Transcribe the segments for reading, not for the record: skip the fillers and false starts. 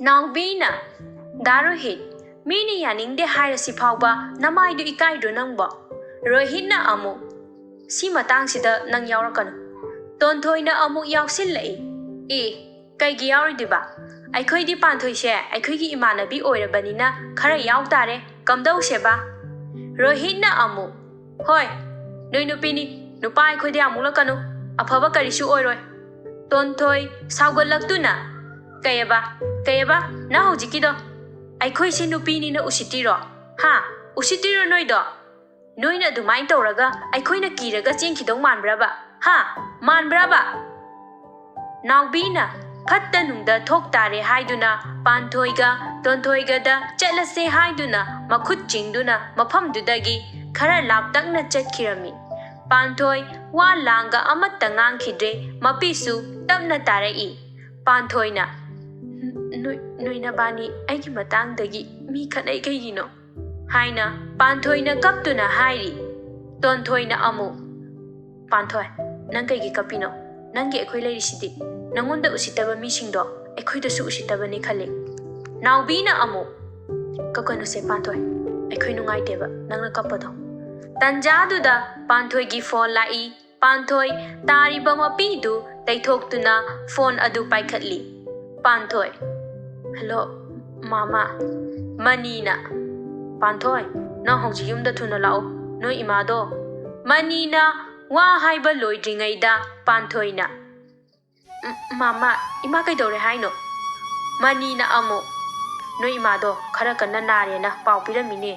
Naubina, Darohit, Mini yaning de hire si pauba, Namai do ikai do nangbo. Rohit na amu. Si matang sida nang yaurakan. Tontoi na amu yaw sillai. Kay giyauri diba? Ay koy di pantoi she, ay koy gi imana bi oira banina, kara yaw tare, kamdaw sheba. Rohit na amu. Hoy, noy nupini, nupa ay koy di amula kanu, apaba karisu oiroi. Tontoi, saugalak na. Kaya ba, na hojiki do. Ay koy si nupini na usitiro. Ha, usitiro noy do. Noy na dumain tauraga, ay koy na kiraga chingkidong manbraba. Ha, manbraba. Naubina, patta nungda thok tare haiduna, pantoiga, tontoiga da, chalase haiduna, makut chingduna, mafamdudagi, khara laptak na chatkirami. Pantoi, wa langa amatta ngangkidre, mapisu, tapna tarai. Pantoi na. Noy na bani aigi matangdagi mi khanai kaigino haina panthoi na kaptuna hairi tonthoi na amu panthoi nang kaigi kapino nangi ekhoi leirisidi nangonda usitaba mi singdo ekhoi da su usitaba ni khale naubi na amu kakano se panthoi ekhoi nungai teba nangna kapado tanjadu da panthoi gi phone lai panthoi tari bama pidu taithok phone adu paikhatli panthoi Hello, Mama. Manina. Panthoi, na hongji yumda thuna lao. No imado. Manina, wa haiba loidringaida panthoi na. Mama, ima kay dore haino. Manina amo. No imado, khara kanna nare na pau piramine.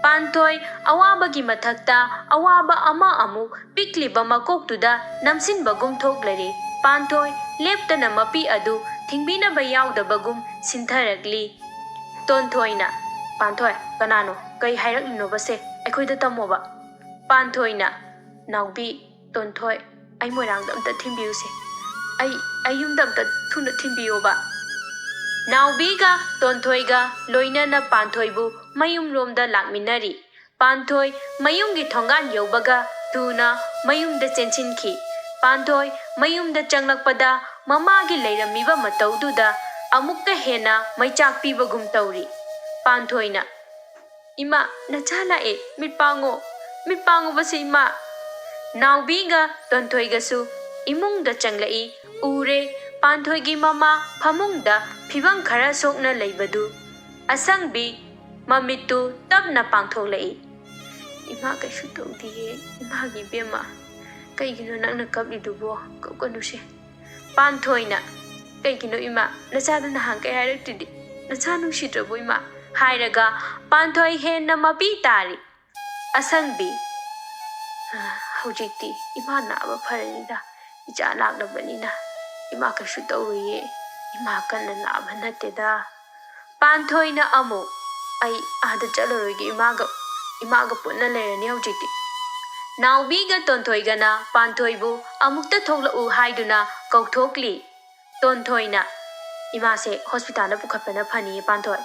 Panthoi, awaba gi mathakta, awaba ama amu, pikliba makoktuda, namsin bagum thoklare. Panthoi, leptana mapi adu, Thingbina bayaw da bagum sintharagli. Tonthoi na. Panthoi, kanano, kay hairak lino base, akoy da tamo ba? Panthoi na. Naubi, tonthoi, ay moirang da amta thimbiyo se. Ay yung da amta thuna thimbiyo ba? Naubi ga, tonthoi ga, loina na panthoi bu, mayum rom da lakminari. Panthoi, mayum gi thongan yaw baga, thuna, mayum da chenchin ki. Panthoi, mayum da changlakpada, Mamagi leiramiba mataududa amukka hena maichak pibagum tauri. Panthoi na. Ima, nachala mitpango basi ima. Naubiga, tonthoi gasu, imung da changlai, ure, panthoi gi mama, pamung da, pibang khara sok na leibadu. Asang bi, mamitu, tab na pangthok lai. Ima kay shutong diye, ima gi bema. Kay gino nang nakabli dubo, kakano siya. Panthoi na. Kay kino ima, nasada na hangkay haraktidi. Nasanong shitrabo ima. Hairaga, panthoi hen na mapitari. Asang bi. Hujikti, ima na aba paranida. Ija alak na banina. Ima ka shutawiye. Ima ka na aba natida. Panthoi na amo. Ay, ada jalarogi imaga po na lerani hujikti. Naubiga tonthoi gana panthoi bu amukta thokla u haiduna kauthokli tonthoi na imase hospital na pukhatpana phani panthoi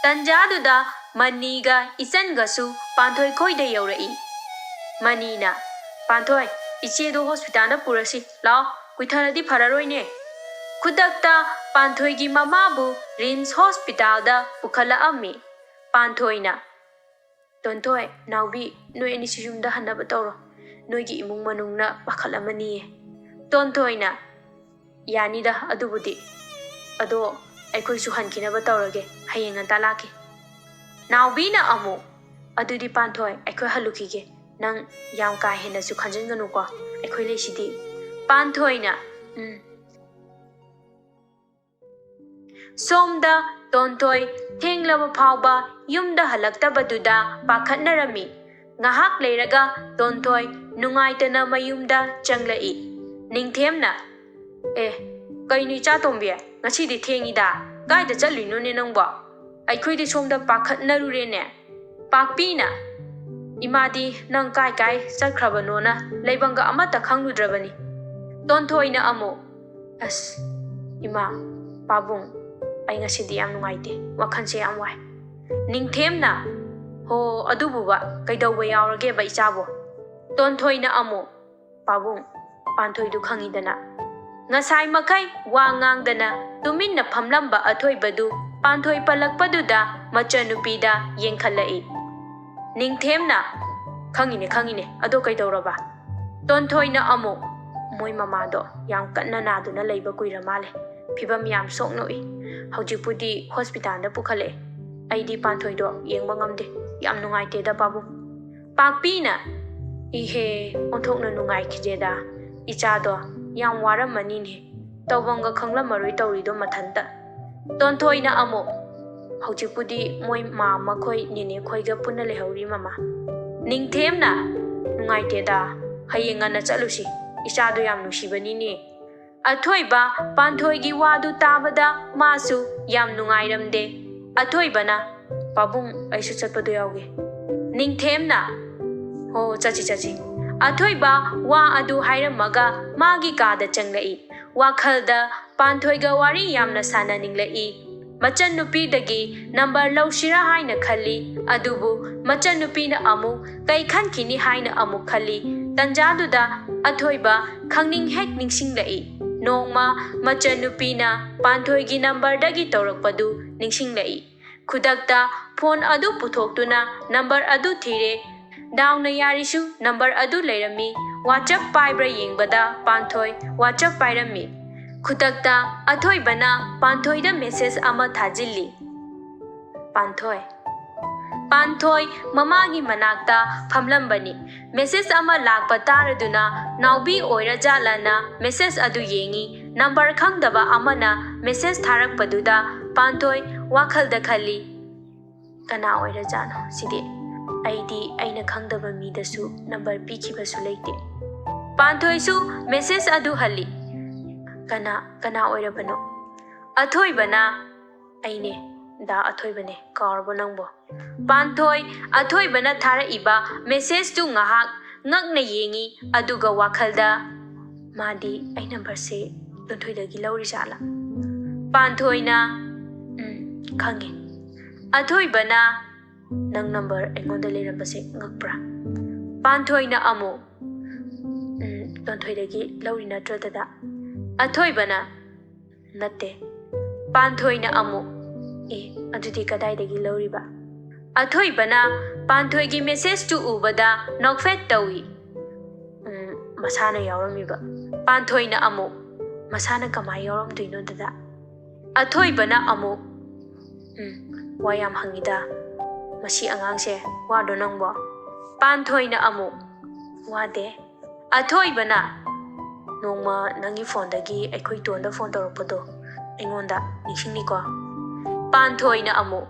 tanjaduda maniga isan gasu panthoi khoida yaurai manina panthoi iche do hospital na purasi lao kuitharadi phararoi ne khudakta panthoi gi mama bu rims hospital da pukhala ami panthoi na Tonthoi, naubi, noi ani siyumda hanaba tawro. Noi gi imung manung na pakhalamani. Tonthoi na. Yani da adubudi. Ado, aikoi su hankinaba tawrage. Hayeng anta laki. Naubi na amu. Adudi panthoi, aikoi halukige. Nang yam ka hena su khanjinganu ko. Aikoi leisidi. Panthoi na. Somda tonthoi thenglaba phawba yumda halaktabaduda pakhatnarami ngahak leiraga tonthoi nungaitana mayumda changlai ningthemna kaini cha tombe ngasidi thengida gaida challuinu ne nangbo aikhoidi somda pakhatnarure ne pakpina imadi nang kai chakhrabano na leibanga amata khangludrabani tonthoi na amo as ima pabung ay ngasidi am nungaite wakhanse am wai ningthemna ho adububa kaidawba yaurage ba ichabo tonthoi na amo pabung panthoi du khangidana Ngasai makai wa ngangdana tuminna phamlamba athoibadu panthoi palakpaduda machanupida yengkhalai. Ningthemna khangine ado kaidoraba. Tonthoina amu moi mamado yam kanna naduna leiba kuira male. Phibam yam soknoi. Haujipudi hospital da pukhale. Aidi panthoido yengba ngamde. Yam nungaite da babu. Pakpina ihe onthokna nungai khijeda. Ichado yam waramani ne. Tawbanga khanglamaroi tawrido mathanta. Tonthoina amu haujipudi moi mama khoi nene khoiga punna lehauri mama. Ningthemna nungaite da hayenga na chalusi. Ichado yam nusibani ne. Athoiba panthoigi wadu tabada masu yam nungairamde. Athoibana pabung aisu chatpadu yauge. Ningthemna ho chachi. Athoiba wa adu hairamaga magi kada changlai. Wakhalda panthoiga wari yamna sana ninglai. Machanupidagi number laushira haina khali. Adubu machanupina amu kai khankini haina amu khali. Tanjaduda athoiba khangning hek ningsinglai. Nongma machanupina panthoigi number dagi tawrakpadu ningsinglai. Khudakta phone adu puthoktuna number adu thire. Dawna yarisu number adu leirami. WhatsApp paibra yengbada panthoi WhatsApp pairami. Khudakta athoibana panthoida message ama thajilli. Panthoi mamagi manakta phamlambani. Message ama lakpa taraduna naubi oira jalana message adu yengi. Number khangdaba amana message tharakpaduda panthoi wakhalda khali. Kana oira jano sidi. Aidi aina khangdaba midasu number pikibasu leite. Panthoi su message adu halli. Kana oira bano. Athoibana aine da athoibane karbo nangbo. Panthoi athoibana thara iba message tu ngahak ngakna yengi aduga wakhalda madi ai number se tonthoidagi lauri jala. Panthoina khange. Athoibana nang number engonda lerambase ngakpra. Panthoina amu tonthoidagi lauri natradada. Athoibana natte. Panthoina amu adudi kadaidagi lauriba. Athoibana panthoigi message tu ubada nokfet tawi. Masana yauramiba. Panthoina amu masana kamai yauramduino dada. Athoibana amu wayam hangida. Masi angangse wado nangbo. Panthoina amu wade. Athoibana nongma nangi phone dagi aikhoi tonda phone tawrakpado aingonda ningsingniko. Panthoina amu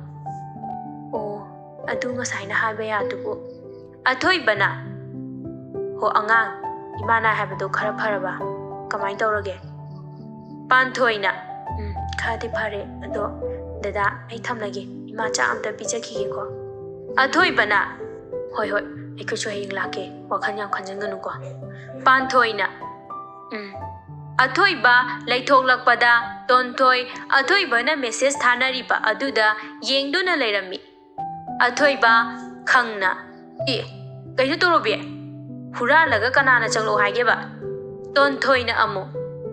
adu ngasaina haiba yadubu. Athoibana ho angang imana haibado khara pharaba kamai tawrage. Panthoina khadi phare ado dada ai thamlage ima cha amta pijakhige ko. Athoibana hoi aikhoisu hayeng lake wakhan yam khanjanganu ko. Panthoina athoiba laithoklakpada tonthoi athoibana message thanariba aduda yengduna leirami. Athoiba khangna kaisu torobe huralaga kanana changlo haigeba. Tonthoina amu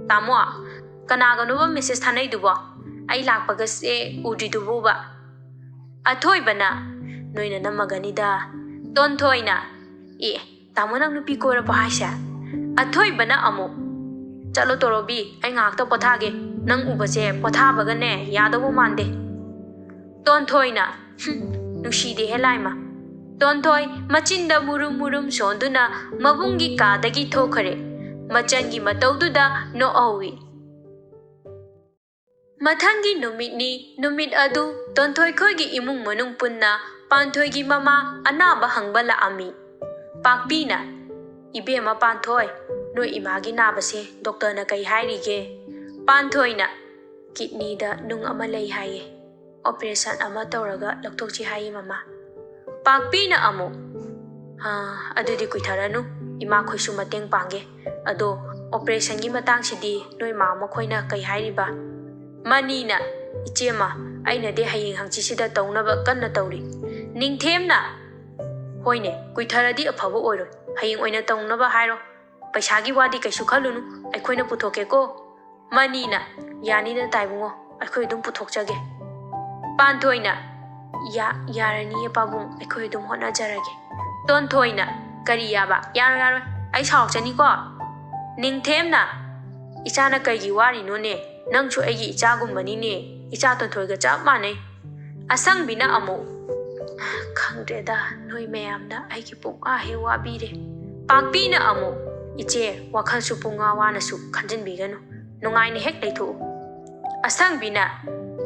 tamo kanaganuba message thanai dubo ai lakpaga se udidubo ba. Athoibana noina namaganida. Tonthoina tamo nang nupi kora pa haisha. Athoibana amu chalo torobi ai ngakta pothage nang ubase pothabaga ne yadabu mande. Tonthoina nushide helaima. Tonthoi machinda murum sonduna mabungi kadagi thokare. Machangi mataududa no awi. Mathangi numit adu tonthoi khoigi imung manung punna panthoigi mama anaba hangbala ami. Pakpina ibema panthoi no imagi nabase doctor na kai hairige. Panthoina kidney da nung ama lei haye. Operation ama tawraga loktakchi haye mama. Pakpina amu adudi kuitharanu ima khoisu mateng pange. Ado operation gi matang sidi noi mama khoina kai hairiba. Manina ichema aina de hayeng hangchi sida tawnaba kanna tawri. Ningthemna hoine kuitharadi afaba oiro hayeng oina tawnaba hairo. Paisagi wadi kaisu khalunu aikhoina puthoke ko. Manina yanida taibungo akhoi dum puthokjage. Panthoina yarani pabung akhoi dum hona jarage. Tonthoina kari yaba yaro ai saukchani ko. Ningthemna ichana kaigi wari no ne nangchu aigi icha gumbani ne icha tonthoiga chap manai. Asangbina amu khangdreda noi mayamna aigi pung he wabire. Pakpina amu iche wakhalsu punga wanasu khanjinbiganu nungai ne hek leithu. Asangbina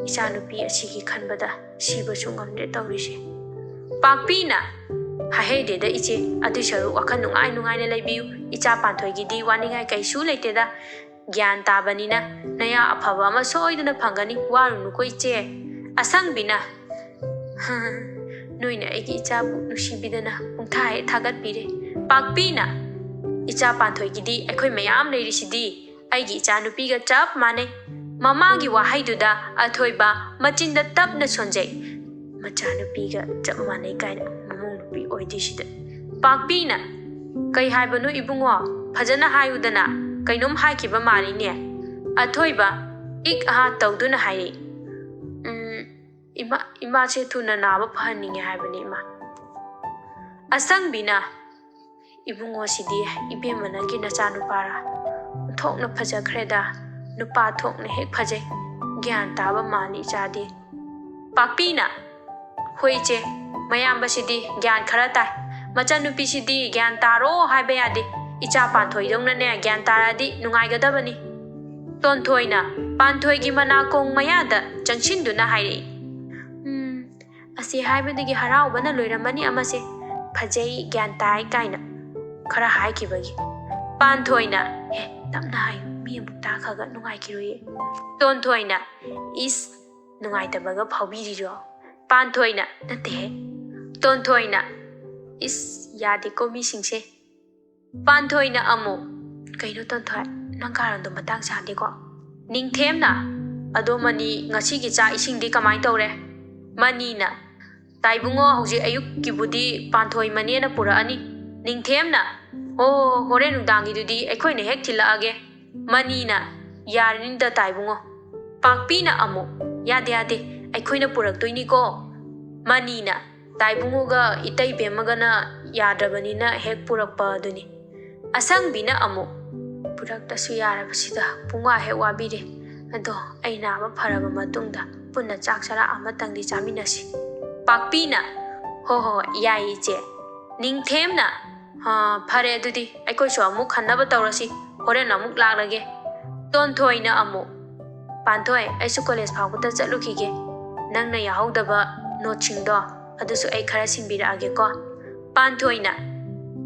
icha nupi asigi khanbada sibasu ngamdre tawrise. Pakpina hahede da iche adisharu wakhan nungai ne leibiu icha panthoigi di waningai kaisu leiteda gyan tabanina naya aphaba ama soiduna phangani warunu ko iche. Asangbina noina aigi icha bu nusibidana ungthai thagat pire. Pakpina icha panthoigi di akhoi mayam leirisidi aigi icha nupiga chap mane. Mamagi wahaiduda athoiba machinda tapna sonjai macha nupiga chap mane kaina mamung nupi oidisida. Pakpina kai haibanu ibungo phajana hayudana kainom haikiba marine. Athoiba ik aha tawduna hairi. Ima che thuna naba phaninge haibani ima. Asangbina ibungo sidi ibemanagi nachanupara thokna phajakreda nupa thokna hek phajai gyan taba mani chadi. Pakpina hoiche mayamba sidi gyan khara tai machanupi sidi gyan taro haiba yade icha panthoi dongna ne gyan taradi nungai gadabani. Tonthoina panthoigi manakong mayada changchinduna haire. Asi haibadagi haraubana loiramani amase phajai gyan tai kaina khara haikibagi. Panthoina tapna hayu mi amuk takhaga nungai kiroye. Tonthoina is nungai tabaga phawbiriro. Panthoina nate. Tonthoina is yade ko mi singse. Panthoina amu kaino tonthoi nangkarando matang sande ko. Ningthemna adomani ngasigi cha isingdi kamai tawre. Manina taibungo hauji ayuk kibudi panthoi manena puraani. Ningthemna hore nungdangi dudi akhoi ne hek thilaage. Manina yarinda taibungo. Pakpina amu yade akhoi na puraktoini ko. Manina taibungo ga itai bemagana yadrabanina hek purakpa duni. Asangbina amu purakta su yarabasida punga hek wabire. Ado aina ba pharaba matungda punna chakchara amatangdi chaminasi. Pakpina ho yai che. Ningthemna phare dudi akhoi so amuk khanaba tawrasi horen amuk laglage. Tonthoina amu panthoi aisu college phawta chatlukige nangna yahaudaba nochingdo adusu ai khara singbiraage ko. Panthoina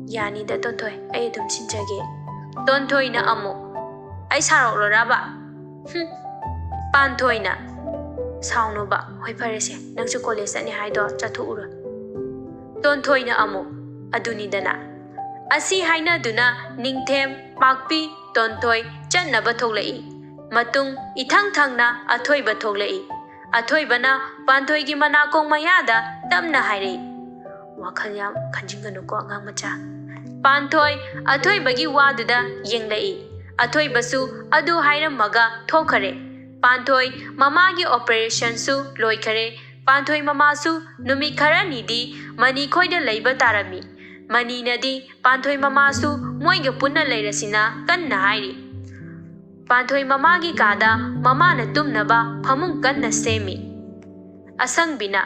yani da tonthoi ai dum sinjage. Tonthoina amu ai sarok Panthoina saunoba hoi pharese nangsu college ani haido chathu ura. Tonthoina amu adunidana asi haina duna ningthem pakpi tonthoi channaba thoglai. Matung ithang thangna athoiba thoglai. Athoibana panthoigi manakong mayada tamna haire. Wakhal yam khanjinganu ko ngang macha. Panthoi athoibagi waduda yenglai. Athoibasu adu hairamaga thokhare. Panthoi mamagi operation su loikhare. Panthoi mamasu numi khara nidi mani khoida leiba tarami. Mani nadi panthoi mamasu moiga punna leirasina kanna hairi. Panthoi mamagi kada mamana tumnaba phamung kanna semi. Asangbina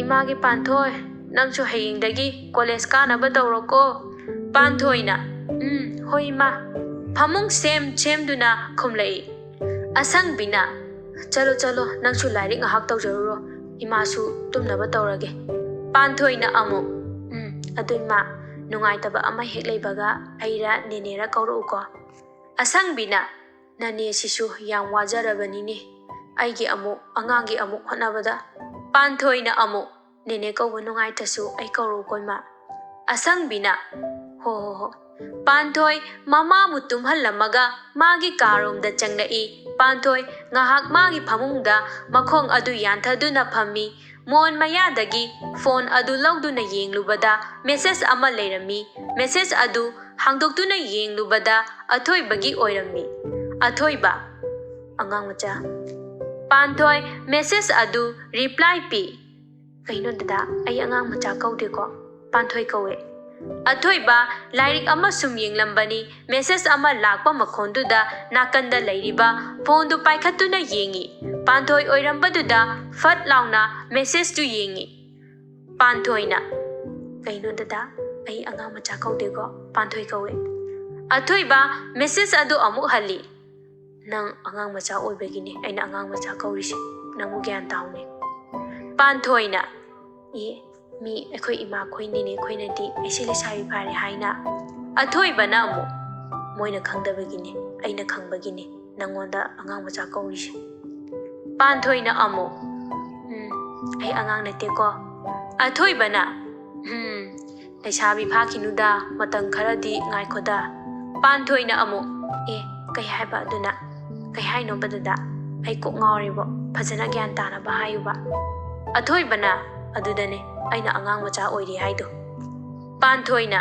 imagi panthoi nangsu hayingdagi college kanaba tawroko. Panthoina hoi ma phamung semduna khumlai. Asangbina chalo nangsu lairik ngahak tawjaruro imasu tumnaba tawrage. Panthoina amu aduima nungai taba ama hek leibaga aira nenera kauro ko. Asangbina nane sisu yang wajarabani ne aigi amu angangi amu honabada. Panthoina amu nene kauba nungai tasu ai kauro koima. Asangbina ho Panthoi mama mutum halamaga magi karom da changlai. Panthoi ngahak magi phamungda makhong adu yanthaduna phammi. Mon mayadagi phone adu lawduna yenglubada message ama leirami. Message adu hangdoktuna yenglubada athoibagi oirami. ꯑꯊꯣꯏꯕ ꯑꯉꯥꯡ ꯃꯆꯥ ꯄꯥꯟꯊꯣꯏ message ꯑꯗꯨ reply ꯄꯤ ꯀꯩꯅꯣ ꯗꯗꯥ ꯑꯩ ꯑꯉꯥꯡ ꯃꯆꯥ ꯀꯧꯗꯦꯀꯣ ꯄꯥꯟꯊꯣꯏ ꯀꯧꯋꯦ ꯑꯊꯣꯏꯕ ꯂꯥꯏꯔꯤꯛ ꯑꯃ ꯁꯨꯝ ꯌꯦꯡꯂꯝꯕꯅꯤ ꯃꯦꯁꯦꯖ ꯑꯃ ꯂꯥꯛꯄ ꯃꯈꯣꯟꯗꯨꯗ ꯅꯥꯀꯟꯗ ꯂꯩꯔꯤꯕ ꯐꯣꯟꯗꯨ ꯄꯥꯏꯈꯠꯇꯨꯅ ꯌꯦꯡꯉꯤ ꯄꯥꯟꯊꯣꯏ ꯑꯣꯏꯔꯝꯕꯗꯨꯗ ꯐꯠ ꯂꯥꯎꯅ ꯃꯦꯁꯦꯖꯇꯨ ꯌꯦꯡꯉꯤ ꯄꯥꯟꯊꯣꯏꯅ ꯀꯩꯅꯣ ꯗꯗꯥ ꯑꯩ ꯑꯉꯥꯡ ꯃꯆꯥ ꯀꯧꯗꯦꯀꯣ ꯄꯥꯟꯊꯣꯏ ꯀꯧꯋꯦ ꯑꯊꯣꯏꯕ ꯃꯦꯁꯦꯖ ꯑꯗꯨ ꯑꯃꯨꯛ ꯍꯜꯂꯤ ꯅꯪ ꯑꯉꯥꯡ ꯃꯆꯥ ꯑꯣꯏꯕꯒꯤꯅꯦ ꯑꯩꯅ ꯑꯉꯥꯡ ꯃꯆꯥ ꯀꯧꯔꯤꯁꯦ ꯅꯪꯕꯨ ꯒ꯭ꯌꯥꯟ ꯇꯥꯎꯅꯦ ꯄꯥꯟꯊꯣꯏꯅ ꯃꯤ ꯑꯩꯈꯣꯏ ꯏꯃꯥ ꯈꯣꯏꯅꯤꯅꯦ ꯑꯩꯈꯣꯏꯅꯗꯤ ꯑꯩꯁꯦ ꯂꯩꯁꯥꯕꯤ ꯐꯥꯔꯦ ꯍꯥꯏꯅ ꯑꯊꯣꯏꯕꯅ ꯑꯃꯨꯛ ꯃꯣꯏꯅ ꯈꯪꯗꯕꯒꯤꯅꯦ ꯑꯩꯅ ꯈꯪꯕꯒꯤꯅꯦ ꯅꯪꯉꯣꯟꯗ ꯑꯉꯥꯡ ꯃꯆꯥ ꯀꯧꯔꯤꯁꯦ ꯄꯥꯟꯊꯣꯏꯅ ꯑꯃꯨꯛ ꯑꯩ ꯑꯉꯥꯡ ꯅꯠꯇꯦꯀꯣ ꯑꯊꯣꯏꯕꯅ ꯂꯩꯁꯥꯕꯤ ꯐꯥꯈꯤꯅꯨꯗ ꯃꯇꯝ ꯈꯔꯗꯤ ꯉꯥꯏꯈꯣꯗ ꯄꯥꯟꯊꯣꯏꯅ ꯑꯃꯨꯛ ꯀꯩ ꯍꯥꯏꯕ ꯑꯗꯨꯅ ꯀꯩ ꯍꯥꯏꯅꯣꯕ ꯗꯗꯥ ꯑꯩ ꯀꯣꯛ ꯉꯥꯎꯔꯤꯕꯣ ꯐꯖꯅ ꯒ꯭ꯌꯥꯟ ꯇꯥꯅꯕ ꯍꯥꯏꯌꯨꯕ ꯑꯊꯣꯏꯕꯅ ꯑꯗꯨꯗꯅꯦ ꯑꯩꯅ ꯑꯉꯥꯡ ꯃꯆꯥ ꯑꯣꯏꯔꯤ ꯍꯥꯏꯗꯣ ꯄꯥꯟꯊꯣꯏꯅ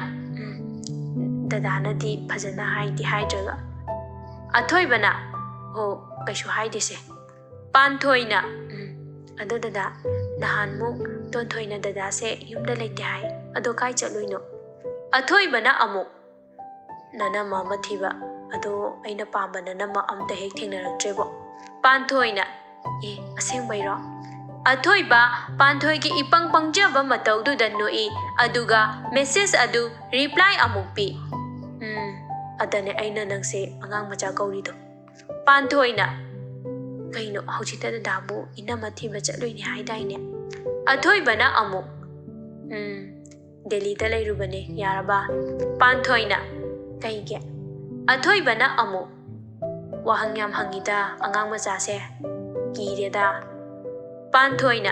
ꯗꯗꯥꯅꯗꯤ ꯐꯖꯅ ꯍꯥꯏꯗ꯭ꯔꯒ ꯑꯊꯣꯏꯕꯅ ꯍꯣ ꯀꯩꯁꯨ ꯍꯥꯏꯗꯦꯁꯦ ꯄꯥꯟꯊꯣꯏꯅ ꯑꯗꯣ ꯗꯗꯥ ꯅꯍꯥꯟꯃꯨꯛ ꯇꯣꯟꯊꯣꯏꯅ ꯗꯗꯥꯁꯦ ꯌꯨꯝꯗ ꯂꯩꯇꯦ ꯍꯥꯏ ꯑꯗꯣ ꯀꯥꯏ ꯆꯠꯂꯨꯏꯅꯣ ꯑꯊꯣꯏꯕꯅ ꯑꯃꯨꯛ ꯅꯅꯝꯃ ꯑꯃ ꯊꯤꯕ ꯑꯗꯣ ꯑꯩꯅ ꯄꯥꯝꯕ ꯅꯅꯝꯃ ꯑꯝꯇ ꯍꯦꯛ ꯊꯦꯡꯅꯔꯛꯇ꯭ꯔꯦꯕꯣ ꯄꯥꯟꯊꯣꯏꯅ ꯑꯁꯦꯡꯕꯩꯔꯣ ꯑꯊꯣꯏꯕ ꯄꯥꯟꯊꯣꯏꯒꯤ ꯏꯄꯪ ꯄꯪꯖꯕ ꯃꯇꯧꯗꯨꯗ ꯅꯣꯛꯏ ꯑꯗꯨꯒ ꯃꯦꯁꯦꯖ ꯑꯗꯨ ꯔꯤꯄ꯭ꯂꯥꯏ ꯑꯃꯨꯛ ꯄꯤ ꯑꯗꯅꯦ ꯑꯩꯅ ꯅꯪꯁꯦ ꯑꯉꯥꯡ ꯃꯆꯥ ꯀꯧꯔꯤꯗꯣ ꯄꯥꯟꯊꯣꯏꯅ ꯀꯩꯅꯣ ꯍꯧꯖꯤꯛꯇ ꯗꯗꯥꯕꯨ ꯏꯅꯝꯃ ꯊꯤꯕ ꯆꯠꯂꯨꯏꯅꯦ ꯍꯥꯏꯗꯥꯏꯅꯦ ꯑꯊꯣꯏꯕꯅ ꯑꯃꯨꯛ ꯗꯦꯜꯂꯤꯗ ꯂꯩꯔꯨꯕꯅꯦ ꯌꯥꯔꯕ ꯄꯥꯟꯊꯣꯏꯅ ꯀꯩꯒꯤ ꯑꯊꯣꯏꯕꯅ ꯑꯃꯨꯛ ꯋꯥꯍꯪ ꯌꯥꯝ ꯍꯪꯉꯤꯗ ꯑꯉꯥꯡ ꯃꯆꯥꯁꯦ ꯀꯤꯔꯦꯗ ꯄꯥꯟꯊꯣꯏꯅ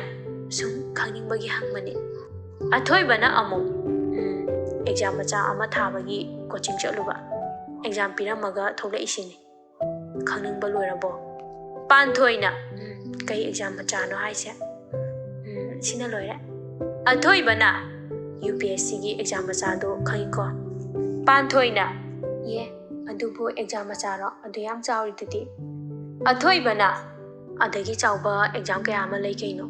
ꯁꯨꯝ ꯈꯪꯅꯤꯡꯕꯒꯤ ꯍꯪꯕꯅꯤ ꯑꯊꯣꯏꯕꯅ ꯑꯃꯨꯛ ꯑꯦꯛꯖꯥꯝ ꯃꯆꯥ ꯑꯃ ꯊꯥꯕꯒꯤ ꯀꯣꯆꯤꯡ ꯆꯠꯂꯨꯕ ꯑꯦꯛꯖꯥꯝ ꯄꯤꯔꯝꯃꯒ ꯊꯣꯛꯂꯛꯏꯁꯤꯅꯤ ꯈꯪꯅꯤꯡꯕ ꯂꯣꯏꯔꯕꯣ ꯄꯥꯟꯊꯣꯏꯅ ꯀꯩ ꯑꯦꯛꯖꯥꯝ ꯃꯆꯥꯅꯣ ꯍꯥꯏꯁꯦ ꯁꯤꯅ ꯂꯣꯏꯔꯦ ꯑꯊꯣꯏꯕꯅ UPSCꯒꯤ ꯑꯦꯛꯖꯥꯝ ꯃꯆꯥꯗꯣ ꯈꯪꯉꯤꯀꯣ ꯄꯥꯟꯊꯣꯏꯅ ꯑꯗꯨꯕꯨ ꯑꯦꯛꯖꯥꯝ ꯃꯆꯥꯔꯣ ꯑꯗꯨ ꯌꯥꯝ ꯆꯥꯎꯔꯤꯗꯨꯗꯤ ꯑꯊꯣꯏꯕꯅ ꯑꯗꯒꯤ ꯆꯥꯎꯕ ꯑꯦꯛꯖꯥꯝ ꯀꯌా ꯑꯃ ꯂꯩ ꯀꯩꯅꯣ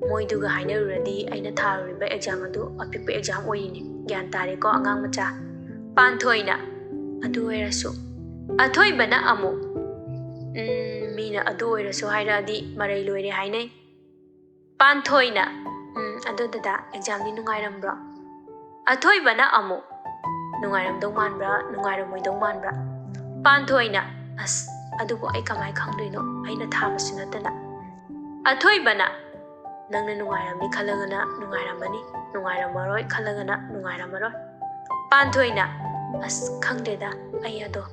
ꯃꯣꯏꯗꯨꯒ ꯍꯥꯏꯅꯔꯨꯔꯗꯤ ꯑꯩꯅ ꯊꯥꯔꯨꯔꯤꯕ ꯑꯦꯛꯖꯥꯝ ꯑꯗꯨ ꯑꯄꯤꯛꯄ ꯑꯦꯛꯖꯥꯝ ꯑꯣꯏꯔꯤꯅꯤ ꯒ꯭ꯌꯥꯟ ꯇꯥꯔꯦꯀꯣ ꯑꯉꯥꯡ ꯃꯆꯥ ꯄꯥꯟꯊꯣꯏꯅ ꯑꯗꯨ ꯑꯣꯏꯔꯁꯨ ꯑꯊꯣꯏꯕꯅ ꯑꯃꯨꯛ ꯃꯤꯅ ꯑꯗꯨ ꯑꯣꯏꯔꯁꯨ ꯍꯥꯏꯔꯛꯑꯗꯤ ꯃꯔꯩ ꯂꯣꯏꯔꯦ ꯍꯥꯏꯅꯩ ꯄꯥꯟꯊꯣꯏꯅ ꯑꯗꯨ ꯗꯗꯥ ꯑꯦꯛꯖꯥꯝꯗꯤ ꯅꯨꯡꯉꯥꯏꯔꯝꯕ꯭ꯔꯣ ꯑꯊꯣꯏꯕꯅ ꯑꯃꯨꯛ ꯅꯨꯡꯉꯥꯏꯔꯝꯗꯧ ꯃꯥꯟꯕ꯭ꯔꯥ ꯅꯨꯡꯉꯥꯏꯔꯝꯃꯣꯏꯗꯧ ꯃꯥꯟꯕ꯭ꯔꯥ ꯄꯥꯟꯊꯣꯏꯅ ꯑꯗꯨꯕꯨ ꯑꯩ ꯀꯃꯥꯏ ꯈꯪꯗꯣꯏꯅꯣ ꯑꯩꯅ ꯊꯥꯕꯁꯨ ꯅꯠꯇꯅ ꯑꯊꯣꯏꯕꯅ ꯅꯪꯅ ꯅꯨꯡꯉꯥꯏꯔꯝꯅꯤ ꯈꯜꯂꯒꯅ ꯅꯨꯡꯉꯥꯏꯔꯝꯃꯅꯤ ꯅꯨꯡꯉꯥꯏꯔꯝꯃꯔꯣꯏ ꯈꯜꯂꯒꯅ ꯅꯨꯡꯉꯥꯏꯔꯝꯃꯔꯣꯏ ꯄꯥꯟꯊꯣꯏꯅ ꯈꯪꯗꯦꯗ ꯑꯩ ꯑꯗꯣ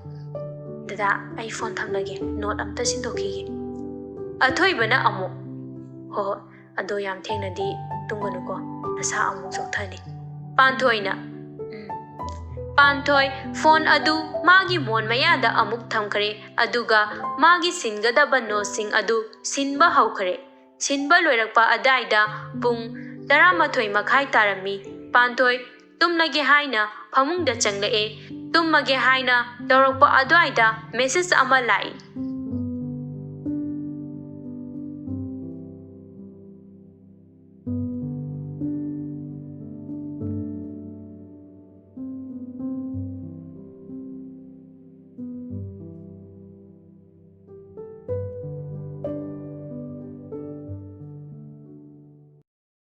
ꯗꯗꯥ ꯑꯩ ꯐꯣꯟ ꯊꯝꯂꯒꯦ ꯅꯣꯠ ꯑꯝꯇ ꯁꯤꯟꯗꯣꯛꯈꯤꯒꯦ ꯑꯊꯣꯏꯕꯅ ꯑꯃꯨꯛ ꯍꯣꯏ ꯑꯗꯣ ꯌꯥꯝ ꯊꯦꯡꯅꯗꯤ ꯇꯨꯝꯒꯅꯨꯀꯣ ꯅꯁꯥ ꯑꯃꯨꯛ ꯆꯣꯛꯊꯅꯤ ꯄꯥꯟꯊꯣꯏꯅ ꯄꯥꯟꯊꯣꯏ ꯐꯣꯟ ꯑꯗꯨ ꯃꯥꯒꯤ ꯃꯣꯟ ꯃꯌꯥꯗ ꯑꯃꯨꯛ ꯊꯝꯈ꯭ꯔꯦ ꯑꯗꯨꯒ ꯃꯥꯒꯤ ꯁꯤꯟꯒꯗꯕ ꯅꯣꯠꯁꯤꯡ ꯑꯗꯨ ꯁꯤꯟꯕ ꯍꯧꯈ꯭ꯔꯦ ꯁꯤꯟꯕ ꯂꯣꯏꯔꯛꯄ ꯑꯗꯥꯏꯗ ꯄꯨꯡ 11:30 ꯇꯥꯔꯝꯃꯤ ꯄꯥꯟꯊꯣꯏ ꯇꯨꯝꯂꯒꯦ ꯍꯥꯏꯅ ꯐꯃꯨꯡꯗ ꯆꯪꯂꯛꯑꯦ ꯇꯨꯝꯃꯒꯦ ꯍꯥꯏꯅ ꯇꯧꯔꯛꯄ ꯑꯗꯨꯋꯥꯏꯗ ꯃꯦꯁꯦꯖ ꯑꯃ ꯂꯥꯛꯏ